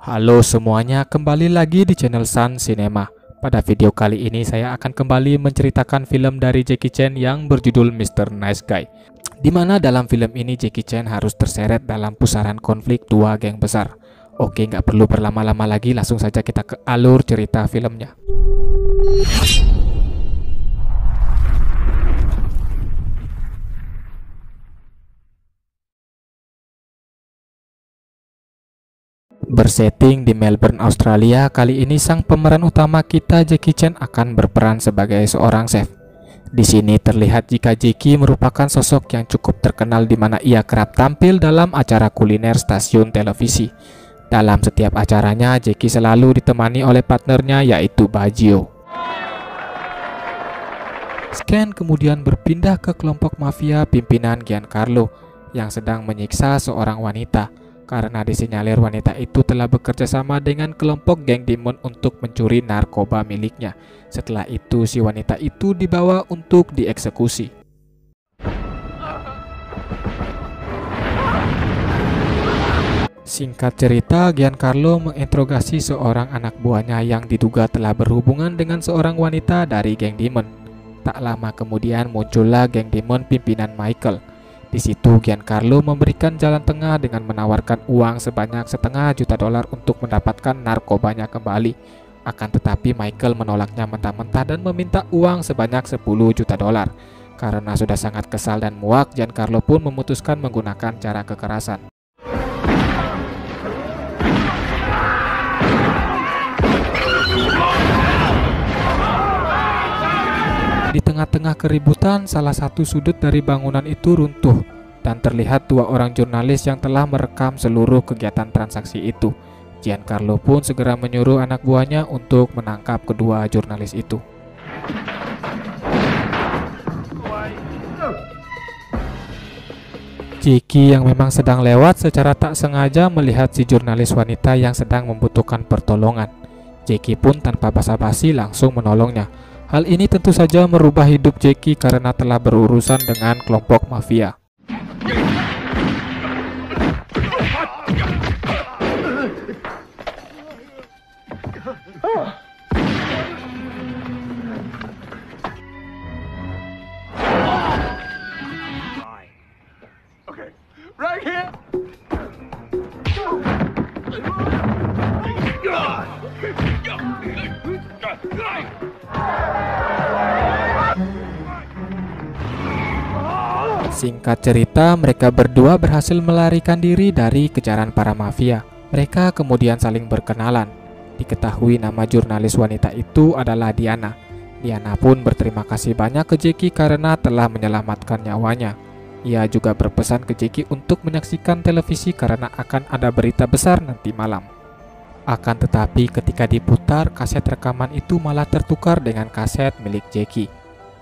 Halo semuanya, kembali lagi di channel Sun Cinema. Pada video kali ini saya akan kembali menceritakan film dari Jackie Chan yang berjudul Mr. Nice Guy, di mana dalam film ini Jackie Chan harus terseret dalam pusaran konflik dua geng besar. Oke, nggak perlu berlama-lama lagi, langsung saja kita ke alur cerita filmnya. Bersetting di Melbourne, Australia, kali ini sang pemeran utama kita Jackie Chan akan berperan sebagai seorang chef. Di sini terlihat jika Jackie merupakan sosok yang cukup terkenal di mana ia kerap tampil dalam acara kuliner stasiun televisi. Dalam setiap acaranya, Jackie selalu ditemani oleh partnernya yaitu Bajio. Scan kemudian berpindah ke kelompok mafia pimpinan Giancarlo yang sedang menyiksa seorang wanita. Karena disinyalir wanita itu telah bekerja sama dengan kelompok geng Demon untuk mencuri narkoba miliknya. Setelah itu si wanita itu dibawa untuk dieksekusi. Singkat cerita, Giancarlo menginterogasi seorang anak buahnya yang diduga telah berhubungan dengan seorang wanita dari geng Demon. Tak lama kemudian muncullah geng Demon pimpinan Michael. Di situ Giancarlo memberikan jalan tengah dengan menawarkan uang sebanyak $500,000 untuk mendapatkan narkobanya kembali. Akan tetapi Michael menolaknya mentah-mentah dan meminta uang sebanyak $10 juta. Karena sudah sangat kesal dan muak, Giancarlo pun memutuskan menggunakan cara kekerasan. Di tengah-tengah keributan, salah satu sudut dari bangunan itu runtuh dan terlihat dua orang jurnalis yang telah merekam seluruh kegiatan transaksi itu. Giancarlo pun segera menyuruh anak buahnya untuk menangkap kedua jurnalis itu. Jackie yang memang sedang lewat secara tak sengaja melihat si jurnalis wanita yang sedang membutuhkan pertolongan. Jackie pun tanpa basa-basi langsung menolongnya. Hal ini tentu saja merubah hidup Jackie karena telah berurusan dengan kelompok mafia. Singkat cerita, mereka berdua berhasil melarikan diri dari kejaran para mafia. Mereka kemudian saling berkenalan. Diketahui nama jurnalis wanita itu adalah Diana. Diana pun berterima kasih banyak ke Jackie karena telah menyelamatkan nyawanya. Ia juga berpesan ke Jackie untuk menyaksikan televisi karena akan ada berita besar nanti malam. Akan tetapi ketika diputar, kaset rekaman itu malah tertukar dengan kaset milik Jackie.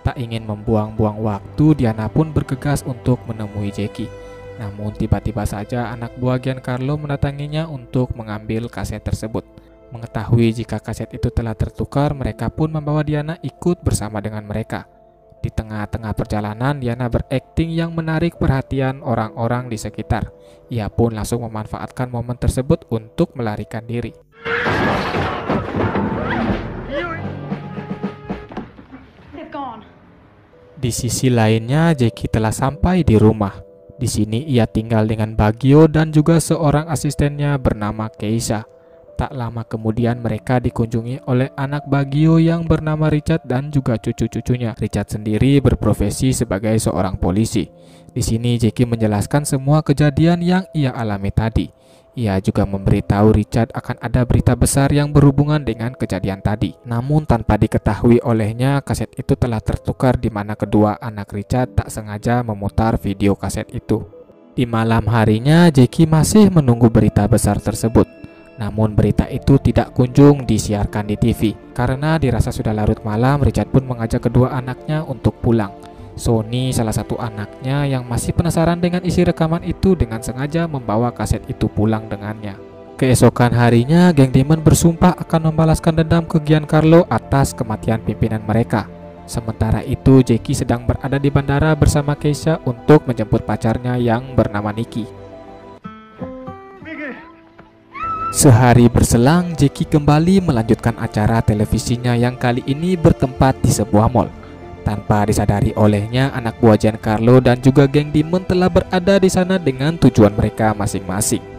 Tak ingin membuang-buang waktu, Diana pun bergegas untuk menemui Jackie. Namun tiba-tiba saja anak buah Giancarlo mendatanginya untuk mengambil kaset tersebut. Mengetahui jika kaset itu telah tertukar, mereka pun membawa Diana ikut bersama dengan mereka. Di tengah-tengah perjalanan, Diana berakting yang menarik perhatian orang-orang di sekitar. Ia pun langsung memanfaatkan momen tersebut untuk melarikan diri. Di sisi lainnya, Jackie telah sampai di rumah. Di sini ia tinggal dengan Bajio dan juga seorang asistennya bernama Keisha. Tak lama kemudian mereka dikunjungi oleh anak Bajio yang bernama Richard dan juga cucu-cucunya. Richard sendiri berprofesi sebagai seorang polisi. Di sini Jackie menjelaskan semua kejadian yang ia alami tadi. Ia juga memberitahu Richard akan ada berita besar yang berhubungan dengan kejadian tadi. Namun tanpa diketahui olehnya, kaset itu telah tertukar di mana kedua anak Richard tak sengaja memutar video kaset itu. Di malam harinya, Jackie masih menunggu berita besar tersebut. Namun berita itu tidak kunjung disiarkan di TV. Karena dirasa sudah larut malam, Richard pun mengajak kedua anaknya untuk pulang. Sony, salah satu anaknya yang masih penasaran dengan isi rekaman itu, dengan sengaja membawa kaset itu pulang dengannya. Keesokan harinya, geng Demon bersumpah akan membalaskan dendam ke Giancarlo atas kematian pimpinan mereka. Sementara itu, Jackie sedang berada di bandara bersama Keisha untuk menjemput pacarnya yang bernama Nikki. Sehari berselang, Jackie kembali melanjutkan acara televisinya yang kali ini bertempat di sebuah mall. Tanpa disadari olehnya, anak buah Giancarlo dan juga geng Demon telah berada di sana dengan tujuan mereka masing-masing.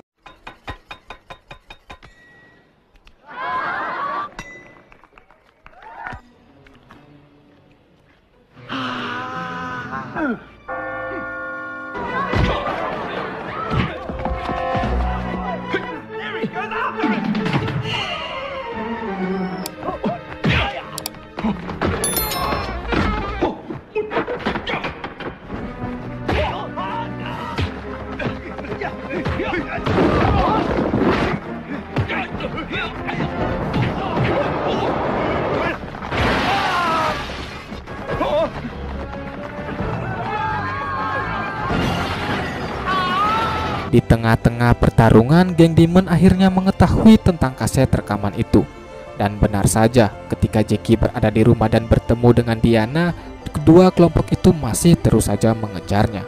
Di tengah-tengah pertarungan, geng Demon akhirnya mengetahui tentang kaset rekaman itu. Dan benar saja, ketika Jackie berada di rumah dan bertemu dengan Diana, kedua kelompok itu masih terus saja mengejarnya.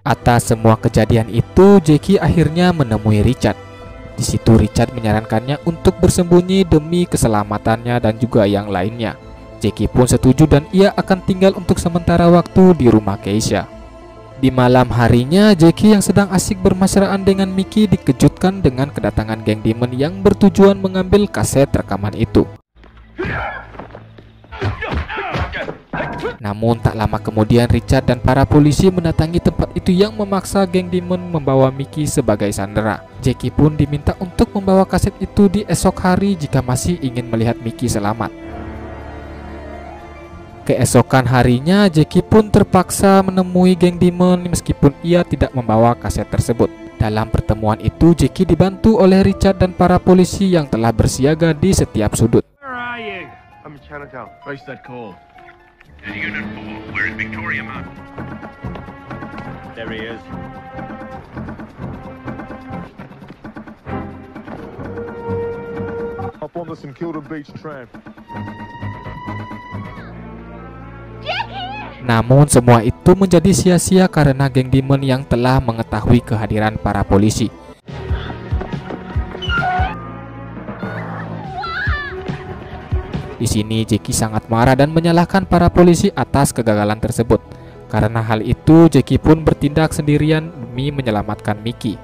Atas semua kejadian itu, Jackie akhirnya menemui Richard. Di situ Richard menyarankannya untuk bersembunyi demi keselamatannya dan juga yang lainnya. Jackie pun setuju dan ia akan tinggal untuk sementara waktu di rumah Keisha. Di malam harinya, Jackie yang sedang asik bermesraan dengan Mickey dikejutkan dengan kedatangan geng Demon yang bertujuan mengambil kaset rekaman itu. Namun tak lama kemudian Richard dan para polisi mendatangi tempat itu yang memaksa geng Demon membawa Mickey sebagai sandera. Jackie pun diminta untuk membawa kaset itu di esok hari jika masih ingin melihat Mickey selamat. Keesokan harinya, Jackie pun terpaksa menemui geng Demon meskipun ia tidak membawa kaset tersebut. Dalam pertemuan itu, Jackie dibantu oleh Richard dan para polisi yang telah bersiaga di setiap sudut. Chinatown. Face that call. Unit 4, where is Victoria Martin? There he is. Hop on this and kill the beach tram. Namun semua itu menjadi sia-sia karena geng Demon yang telah mengetahui kehadiran para polisi. Di sini Jackie sangat marah dan menyalahkan para polisi atas kegagalan tersebut. Karena hal itu, Jackie pun bertindak sendirian demi menyelamatkan Mickey.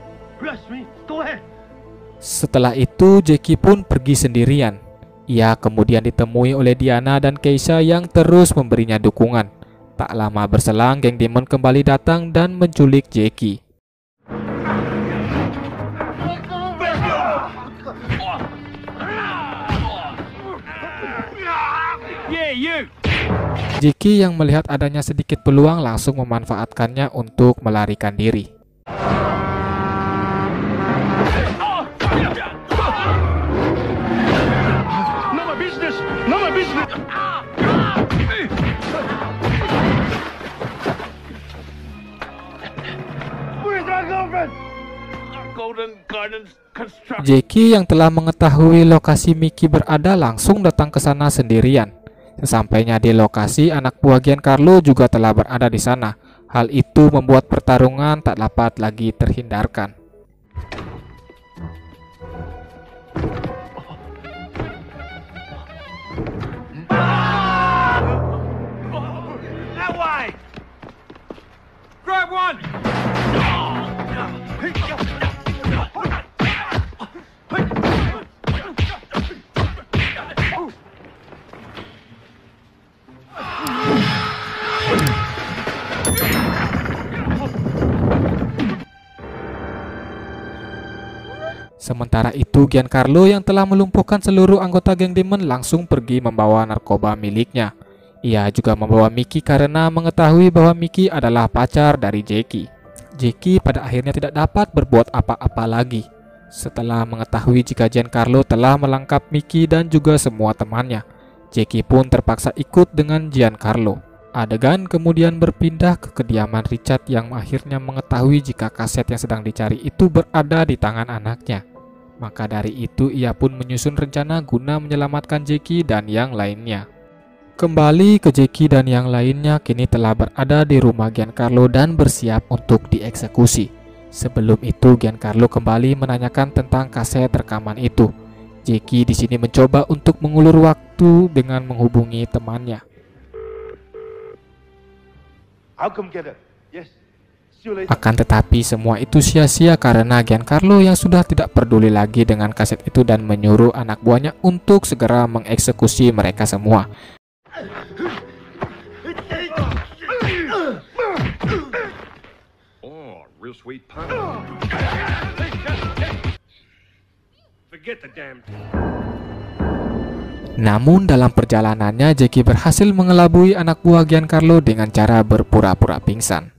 Setelah itu, Jackie pun pergi sendirian. Ia kemudian ditemui oleh Diana dan Keisha yang terus memberinya dukungan. Tak lama berselang, geng Demon kembali datang dan menculik Jackie. Jackie yang melihat adanya sedikit peluang langsung memanfaatkannya untuk melarikan diri. Jackie yang telah mengetahui lokasi Mickey berada langsung datang ke sana sendirian. Sesampainya di lokasi, anak buah Giancarlo juga telah berada di sana. Hal itu membuat pertarungan tak dapat lagi terhindarkan. Sementara itu, Giancarlo yang telah melumpuhkan seluruh anggota geng Demon langsung pergi membawa narkoba miliknya. Ia juga membawa Mickey karena mengetahui bahwa Mickey adalah pacar dari Jackie. Jackie pada akhirnya tidak dapat berbuat apa-apa lagi. Setelah mengetahui jika Giancarlo telah melangkap Mickey dan juga semua temannya, Jackie pun terpaksa ikut dengan Giancarlo. Adegan kemudian berpindah ke kediaman Richard yang akhirnya mengetahui jika kaset yang sedang dicari itu berada di tangan anaknya. Maka dari itu ia pun menyusun rencana guna menyelamatkan Jackie dan yang lainnya. Kembali ke Jackie dan yang lainnya kini telah berada di rumah Giancarlo dan bersiap untuk dieksekusi. Sebelum itu Giancarlo kembali menanyakan tentang kaset rekaman itu. Jackie di sini mencoba untuk mengulur waktu dengan menghubungi temannya. I'll come get her. Yes. See you later. Akan tetapi semua itu sia-sia karena Giancarlo yang sudah tidak peduli lagi dengan kaset itu dan menyuruh anak buahnya untuk segera mengeksekusi mereka semua. Oh, real sweet punch. Forget the damn thing. Namun dalam perjalanannya Jackie berhasil mengelabui anak buah Giancarlo dengan cara berpura-pura pingsan.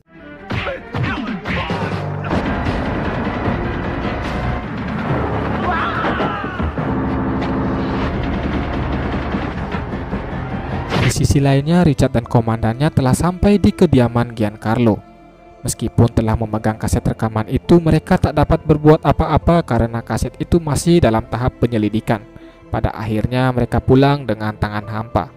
Di sisi lainnya Richard dan komandannya telah sampai di kediaman Giancarlo. Meskipun telah memegang kaset rekaman itu, mereka tak dapat berbuat apa-apa karena kaset itu masih dalam tahap penyelidikan. Pada akhirnya mereka pulang dengan tangan hampa.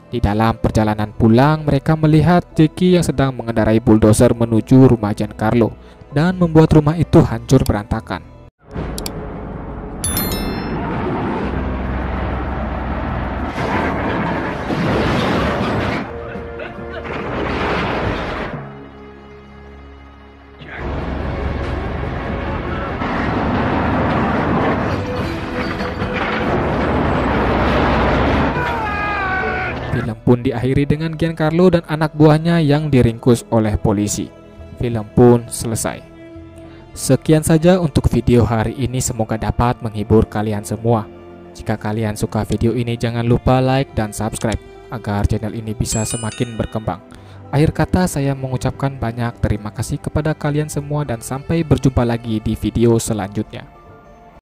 Di dalam perjalanan pulang, mereka melihat Jackie yang sedang mengendarai bulldozer menuju rumah Giancarlo dan membuat rumah itu hancur berantakan. Film pun diakhiri dengan Giancarlo dan anak buahnya yang diringkus oleh polisi. Film pun selesai. Sekian saja untuk video hari ini, semoga dapat menghibur kalian semua. Jika kalian suka video ini jangan lupa like dan subscribe agar channel ini bisa semakin berkembang. Akhir kata saya mengucapkan banyak terima kasih kepada kalian semua dan sampai berjumpa lagi di video selanjutnya.